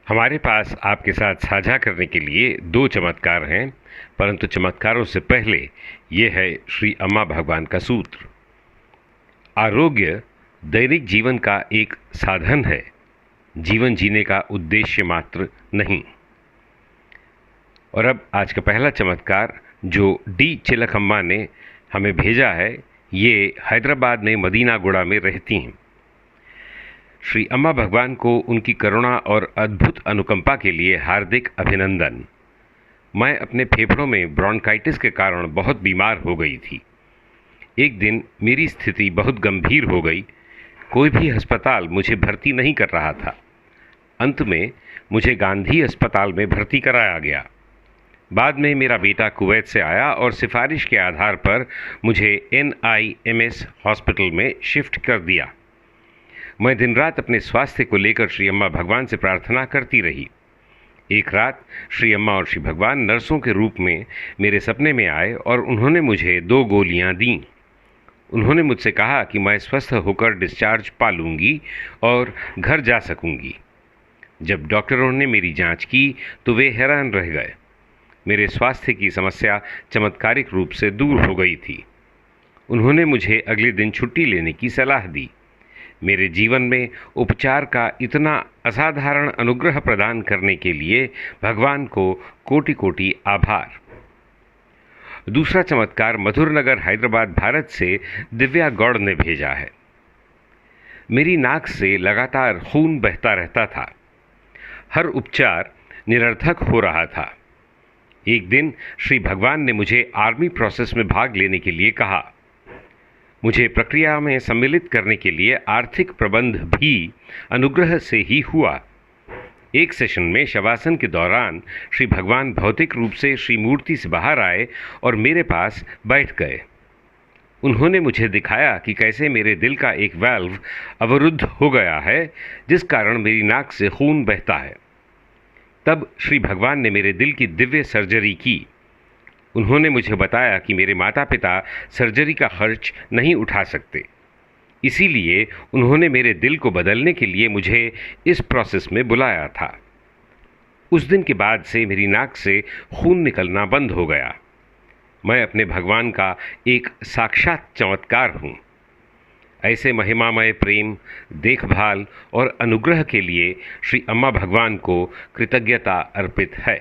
हमारे पास आपके साथ साझा करने के लिए दो चमत्कार हैं, परंतु चमत्कारों से पहले ये है श्री अम्मा भगवान का सूत्र। आरोग्य दैनिक जीवन का एक साधन है, जीवन जीने का उद्देश्य मात्र नहीं। और अब आज का पहला चमत्कार जो डी चिलकम्मा ने हमें भेजा है, ये हैदराबाद में मदीनागुड़ा में रहती हैं। श्री अम्मा भगवान को उनकी करुणा और अद्भुत अनुकंपा के लिए हार्दिक अभिनंदन। मैं अपने फेफड़ों में ब्रोंकाइटिस के कारण बहुत बीमार हो गई थी। एक दिन मेरी स्थिति बहुत गंभीर हो गई। कोई भी अस्पताल मुझे भर्ती नहीं कर रहा था। अंत में मुझे गांधी अस्पताल में भर्ती कराया गया। बाद में मेरा बेटा कुवैत से आया और सिफारिश के आधार पर मुझे NIMS हॉस्पिटल में शिफ्ट कर दिया। मैं दिन रात अपने स्वास्थ्य को लेकर श्री अम्मा भगवान से प्रार्थना करती रही। एक रात श्री अम्मा और श्री भगवान नर्सों के रूप में मेरे सपने में आए और उन्होंने मुझे 2 गोलियां दीं। उन्होंने मुझसे कहा कि मैं स्वस्थ होकर डिस्चार्ज पा लूँगी और घर जा सकूँगी। जब डॉक्टरों ने मेरी जांच की तो वे हैरान रह गए। मेरे स्वास्थ्य की समस्या चमत्कारिक रूप से दूर हो गई थी। उन्होंने मुझे अगले दिन छुट्टी लेने की सलाह दी। मेरे जीवन में उपचार का इतना असाधारण अनुग्रह प्रदान करने के लिए भगवान को कोटि कोटि आभार। दूसरा चमत्कार मधुरनगर हैदराबाद भारत से दिव्या गौड़ ने भेजा है। मेरी नाक से लगातार खून बहता रहता था। हर उपचार निरर्थक हो रहा था। एक दिन श्री भगवान ने मुझे आर्मी प्रोसेस में भाग लेने के लिए कहा। मुझे प्रक्रिया में सम्मिलित करने के लिए आर्थिक प्रबंध भी अनुग्रह से ही हुआ। एक सेशन में शवासन के दौरान श्री भगवान भौतिक रूप से श्री मूर्ति से बाहर आए और मेरे पास बैठ गए। उन्होंने मुझे दिखाया कि कैसे मेरे दिल का एक वाल्व अवरुद्ध हो गया है, जिस कारण मेरी नाक से खून बहता है। तब श्री भगवान ने मेरे दिल की दिव्य सर्जरी की। उन्होंने मुझे बताया कि मेरे माता पिता सर्जरी का खर्च नहीं उठा सकते, इसीलिए उन्होंने मेरे दिल को बदलने के लिए मुझे इस प्रोसेस में बुलाया था। उस दिन के बाद से मेरी नाक से खून निकलना बंद हो गया। मैं अपने भगवान का एक साक्षात चमत्कार हूँ। ऐसे महिमामय प्रेम, देखभाल और अनुग्रह के लिए श्री अम्मा भगवान को कृतज्ञता अर्पित है।